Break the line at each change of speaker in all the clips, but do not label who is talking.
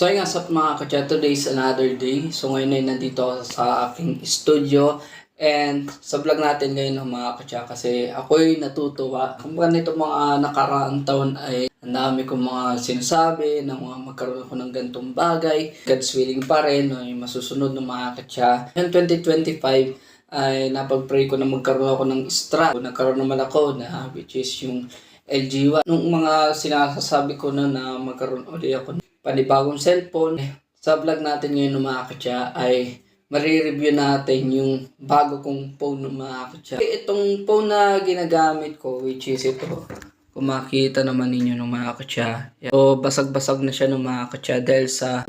So ayun nga sa mga katya, today's another day. So ngayon ay nandito ako sa aking studio. And sa vlog natin ngayon mga katya kasi ako'y natutuwa. Kumbaga nito mga nakaraang taon ay ang dami kong mga sinasabi na mga magkaroon ako ng ganitong bagay. God's willing pa rin, no, yung masusunod ng mga katya. Ngayon 2025 ay napag-pray ko na magkaroon ako ng stroke. Nagkaroon naman ako na which is yung LG1. Nung mga sinasabi ko na magkaroon ulit ako panibagong cellphone. Sa vlog natin ngayon mga katya ay marireview natin yung bago kong phone mga katya. Itong phone na ginagamit ko which is ito. Kung makita naman ninyo ng mga katya. So basag-basag na siya ng mga katya dahil sa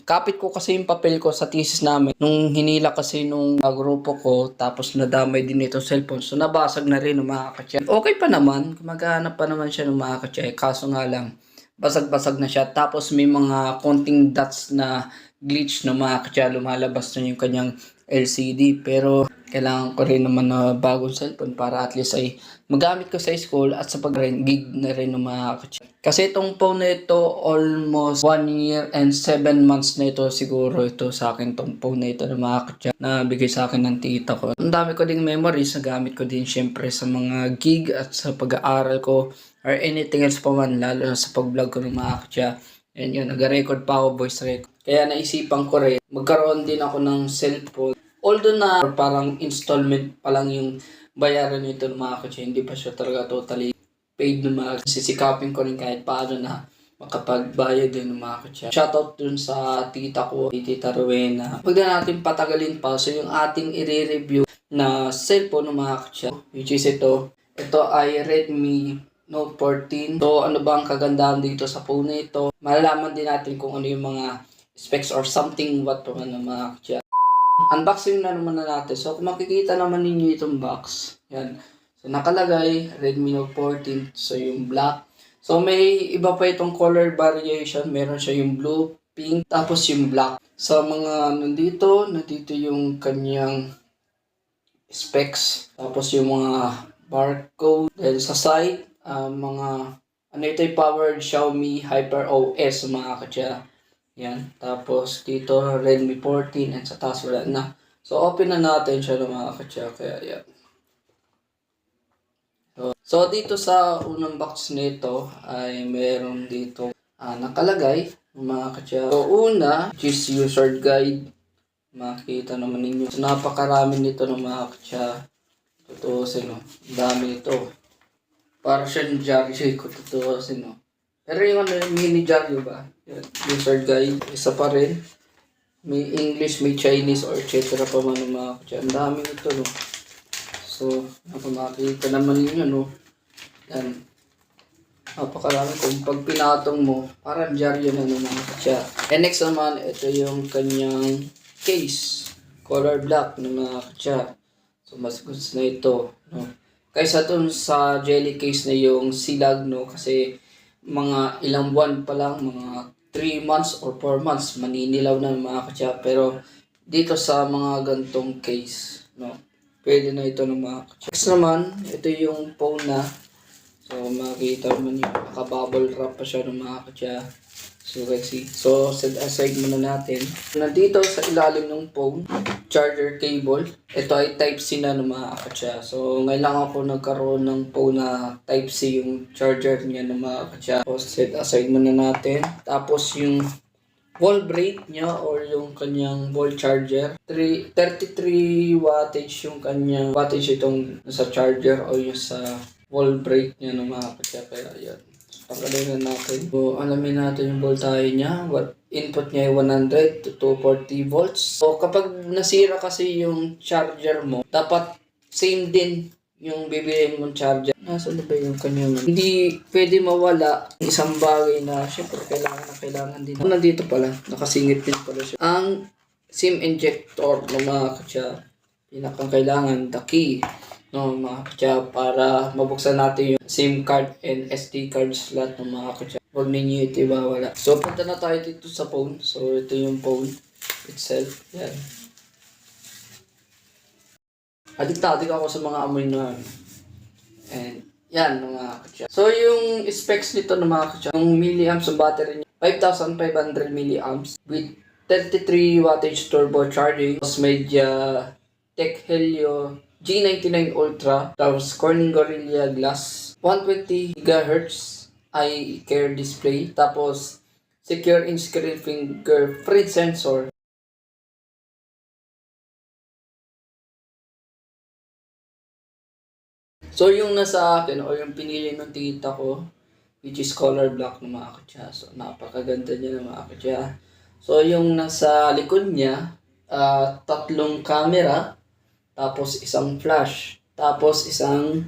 kapit ko kasi yung papel ko sa thesis namin. Nung hinila kasi nung grupo ko tapos nadamay din itong cellphone. So nabasag na rin ng mga katya. Okay pa naman. Maghanap pa naman siya ng mga katya. Kaso nga lang basag-basag na siya. Tapos may mga konting dots na glitch na mga katya. Lumalabas na yung kanyang LCD. Pero kailangan ko rin naman na bagong cellphone para at least ay magamit ko sa school at sa pag-gig na rin ng mga katya. Kasi itong phone na ito almost 1 year and 7 months na ito siguro ito sa akin itong phone na ito ng mga katya na bigay sa akin ng tita ko. Ang dami ko ding memories na gamit ko din syempre sa mga gig at sa pag-aaral ko or anything else pa man, lalo na sa pag-vlog ko ng mga katya. And yun, nag-record pa ako, voice record. Kaya naisipan ko rin, magkaroon din ako ng cellphone. Although na parang installment pa lang yung bayaran nito ng mga katya, hindi pa siya talaga totally paid ng mga sisikapin ko rin kahit paano na makapagbayad din ng mga katya. Shoutout dun sa tita ko, Tita Rowena. Huwag na natin patagalin pa. So yung ating i-review na cellphone ng mga katya, which is ito. Ito ay Redmi Note 14. So, ano ba ang kagandahan dito sa phone na ito? Malalaman din natin kung ano yung mga specs or something what pa man ng mga katya. Unboxing na naman na natin. So, kung makikita naman ninyo itong box. Yan. So, nakalagay Redmi Note 14. So, yung black. So, may iba pa itong color variation. Meron siya yung blue, pink, tapos yung black. Sa mga nandito yung kanyang specs. Tapos yung mga barcode. Then sa side, mga ano ito yung powered Xiaomi Hyper OS mga katya. Yan. Tapos dito Redmi 14 and sa taas wala na. So open na natin siya mga katya. Kaya yan. So dito sa unang box nito ay meron dito nakalagay mga katya. So una, which is user guide. Makita naman ninyo. So napakarami nito ng mga katya. Totoo sino. Dami ito. Para siya yung diaryo ko totoo sino. Pero yung mini diaryo ba? Yan. User guide. Isa pa rin. May English, may Chinese or etc. pa man ng mga katya. Ang dami ito no. So, napamakita naman ninyo no. Yan. Napakarami kung pag pinatong mo, parang diaryo na ng mga katya. And next naman, ito yung kanyang case. Color black ng mga katya. So, mas gusto na ito no. Kaysa dun sa jelly case na yung silag, no? Kasi mga ilang buwan pa lang, mga 3 months or 4 months, maninilaw na mga katya. Pero dito sa mga gantong case, no? Pwede na ito ng mga katya. Next naman, ito yung phone na. So, makikita naman yung naka-bubble wrap pa siya ng mga katya. So, let's see. So, set aside muna natin. Nandito sa ilalim ng phone, charger cable. Ito ay Type-C na ng mga katya. So, ngayon lang ako nagkaroon ng phone na Type-C yung charger niya ng mga katya. So, set aside muna natin. Tapos, yung wall break niya or yung kanyang wall charger. 33 wattage yung kanyang wattage itong sa charger o yung sa wall break niya ng mga katya. Kaya, yan. Tanggalin na natin. So, alamin natin yung voltahe niya. Input niya ay 100 to 240 volts. So, kapag nasira kasi yung charger mo, dapat same din yung bibiliin mong charger. Nasaan na ba yung kanyang? Hindi pwede mawala isang bagay na syempre kailangan din. Nandito pala, nakasingit din pala siya. Ang SIM injector ng mga katya, pinakang kailangan, the key. No, mga katya, para mabuksan natin yung SIM card and SD card slot ng mga katya. Huwag ninyo ito ibawala. So, punta na tayo dito sa phone. So, ito yung phone itself. Yan. Adik-tadik ako sa mga amoy na. And, yan, mga katya. So, yung specs nito ng mga katya, yung milliamps ng battery niya, 5,500 milliamps with 33 wattage turbo charging. Tapos media Tech Helio G99 Ultra. Tapos Corning Gorilla Glass. 120 GHz eye-care display. Tapos secure in-screen fingerprint sensor. So yung nasa akin o yung pinili ng tita ko, which is color black na mga katya. So napakaganda niya na mga katya. So yung nasa likod niya, tatlong camera, tapos isang flash, tapos isang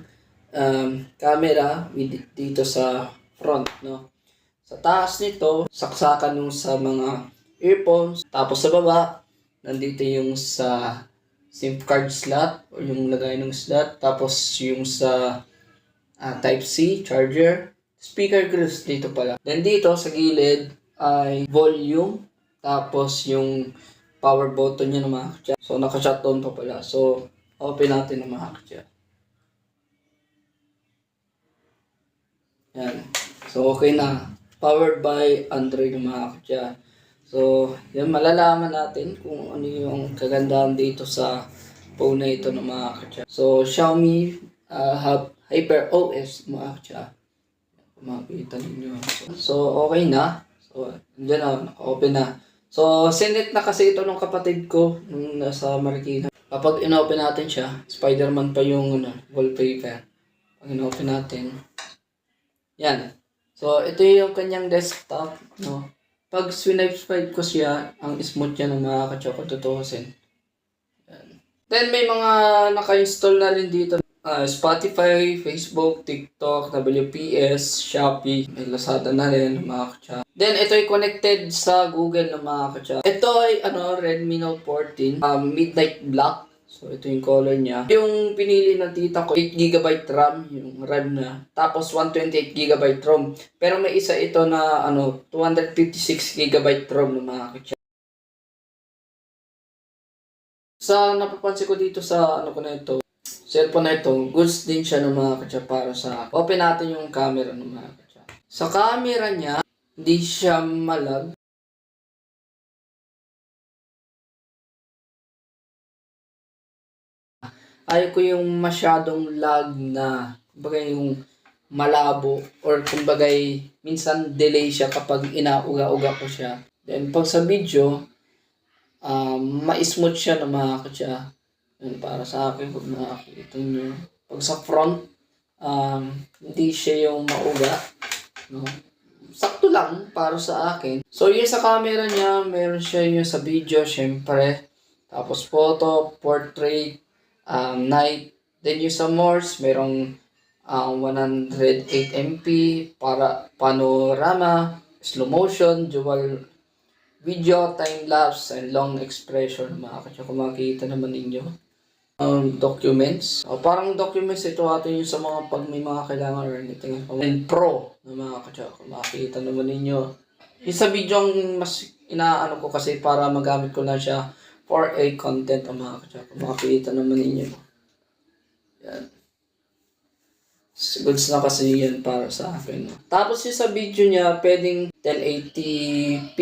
camera with dito sa front, no? Sa taas nito, saksakan yung sa mga earphones, tapos sa baba, nandito yung sa SIM card slot o yung lagay ng slot, tapos yung sa Type-C charger, speaker grills dito pala. Then dito sa gilid ay volume, tapos yung power button niya ng mga katya. So naka-shutdown pa pala. So open natin ng mga katya. Yan. So okay na. Powered by Android ng mga katya. So yan, malalaman natin kung ano yung kagandahan dito sa phone na ito ng mga katya. So Xiaomi Hyper OS mga katya. Makikita ninyo. So okay na. So andyan na. Open na. So, sinet na kasi ito ng kapatid ko nung nasa Marikina. Kapag inopen natin siya, Spider-Man pa yung wallpaper. Pag inopen natin, yan. So, ito yung kanyang desktop, no? Pag swipe ko siya, ang smooth niya ng mga kachoko tutusin. Yan. Then, may mga naka-install na rin dito. Spotify, Facebook, TikTok, WPS, Shopee, may Lazada na rin, mga katsa. Then, ito ay connected sa Google ng mga katsa. Ito ay Redmi Note 14, Midnight Black. So, ito yung color niya. Yung pinili ng tita ko, 8GB RAM, yung RAM na. Tapos, 128GB ROM. Pero may isa ito na 256GB ROM ng mga katsa. Sa napapansin ko dito sa ko na ito, cellphone na ito, goods din siya ng mga katsa para sa open natin yung camera ng mga katsa. Sa camera niya, hindi siya malag. Ayaw ko yung masyadong lag na, kumbaga yung malabo, or kumbaga minsan delay siya kapag inauga-uga ko siya. Then pag sa video, ma-smooth siya ng mga katsa. Yan, para sa akin, pag nakakita nyo. Pag sa front, hindi siya yung mauga. No? Sakto lang para sa akin. So, yung sa camera niya, meron siya yung sa video, syempre. Tapos photo, portrait, night. Then yung sa Morse, merong 108 MP para panorama, slow motion, dual video, time-lapse, and long expression. Mga kung makikita naman ninyo. Documents. Parang documents ito atin yung sa mga pag may mga kailangan or anything. And Pro na mga kung makikita naman ninyo. Yung sa video ang mas inaano ko kasi para magamit ko na siya for a content ang mga kung makikita naman ninyo. Yan. Goods na kasi yan para sa akin. Tapos yung sa video niya, pwedeng 1080p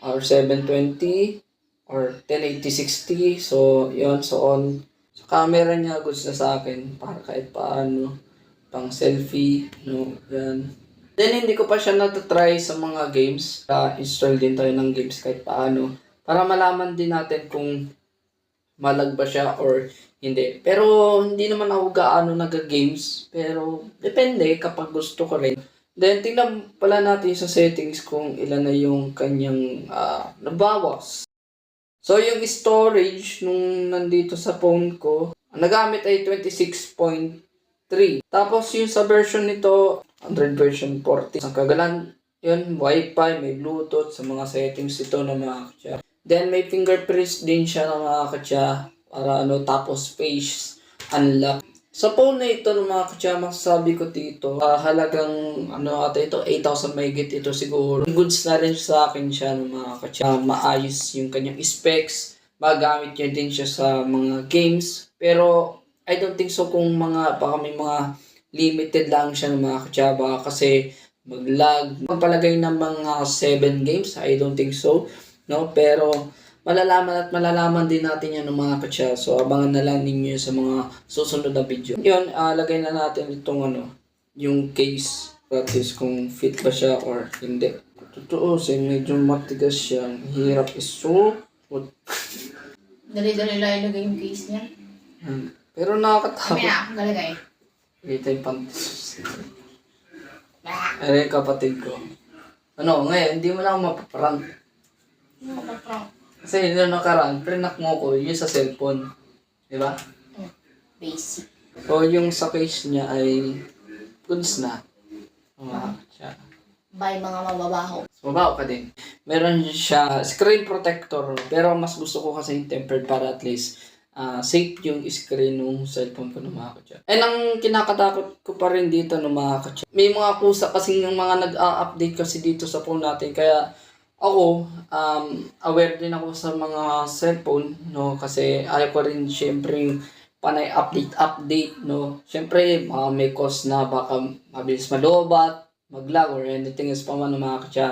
or 720 or 1080-60. So, yun. So, on sa camera niya, goods na sa akin para kahit paano. Pang selfie, no? Yan. Then, hindi ko pa siya natatry sa mga games. Install din tayo ng games kahit paano. Para malaman din natin kung malag ba siya or hindi. Pero, hindi naman ako gaano nag-games. Pero, depende kapag gusto ko rin. Then, tingnan pala natin sa settings kung ilan na yung kanyang nabawas. So, yung storage nung nandito sa phone ko, nagamit ay 26.3. Tapos, yung sa version nito, Android version 40. Ang kagalan, yun, Wi-Fi, may Bluetooth sa mga settings ito na mga katsa. Then, may fingerprints din siya na mga katsa para tapos face unlock. Sa phone na ito ng mga katsa, masasabi ko dito, halagang ata ito, 8,000 mahigit ito siguro. Goods na rin sa akin siya ng mga katsa. Maayos yung kanyang specs, magamit niya din siya sa mga games. Pero, I don't think so kung baka may mga limited lang siya ng mga katsa. Baka kasi mag-lag. Magpalagay ng mga 7 games, I don't think so. No? Pero malalaman din natin yan ng mga katsa. So abangan na lang ninyo sa mga susunod na video. Yun, lagay na natin itong yung case practice kung fit ba siya or hindi. Totoo, medyo matigas siya. Hirap isuot.
Dali-dali lang ilagay yung case niya.
Pero nakakatakot.
Kami na akong galagay.
Ito yung pantis. Ano yung kapatid ko. Ngayon, hindi mo na ako mapaprank. Kasi yun nakaraan, prinak mo ko yun sa cellphone. Di ba?
Basic.
So, yung sa case niya ay goods na. Siya.
By mga mababaho.
Mabaho ka din. Meron siya screen protector. Pero mas gusto ko kasi yung tempered para at least safe yung screen ng cellphone ko ng mga katsa. And ang kinakatakot ko pa rin dito ng mga katsa. May mga kusa kasi yung mga nag-update kasi dito sa phone natin. Kaya ako, aware din ako sa mga cellphone, no? Kasi ayaw ko rin syempre panay update, no? Syempre, may cause na baka mabilis malobat, mag-lag, or anything else pa man ng mga katsa.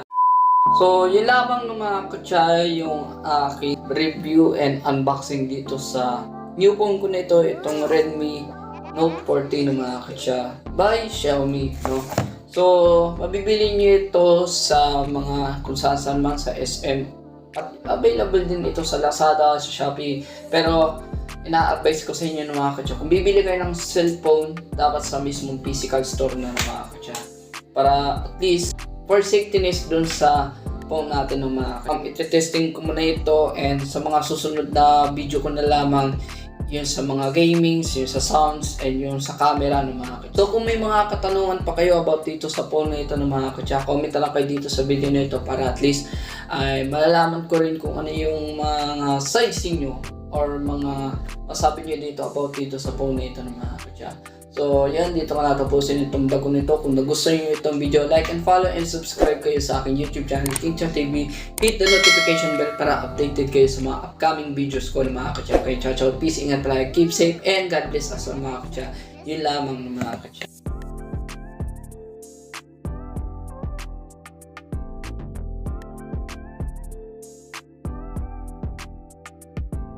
So, yun lamang ng mga katsa yung aking review and unboxing dito sa new phone ko na ito, itong Redmi Note 14 ng mga katsa by Xiaomi, no? So, mabibili nyo ito sa mga kung saan man sa SM. At available din ito sa Lazada, sa Shopee. Pero, ina-advise ko sa inyo ng mga katsa, kung bibili kayo ng cellphone, dapat sa mismong physical store na ng mga katsa. Para at least, for safetyness dun sa phone natin ng mga katsa. Iti-testing ko muna ito and sa mga susunod na video ko na lamang, yung sa mga gamings, yung sa sounds, and yung sa camera ng mga katsa. So kung may mga katanungan pa kayo about dito sa phone na ito ng mga katsa, comment lang kayo dito sa video na ito para at least ay malalaman ko rin kung ano yung mga sizing nyo or mga masabi nyo dito about dito sa phone na ito ng mga katsa. So yan, dito ko natapusin itong vlog nito. Kung nagustuhan nyo itong video, like and follow and subscribe kayo sa aking YouTube channel, KingChan TV. Hit the notification bell para updated kayo sa mga upcoming videos ko ng mga katsa. Kaya ciao ciao, peace, ingat palagi, keep safe, and God bless us mga katsa. Yun lamang ng mga katsa.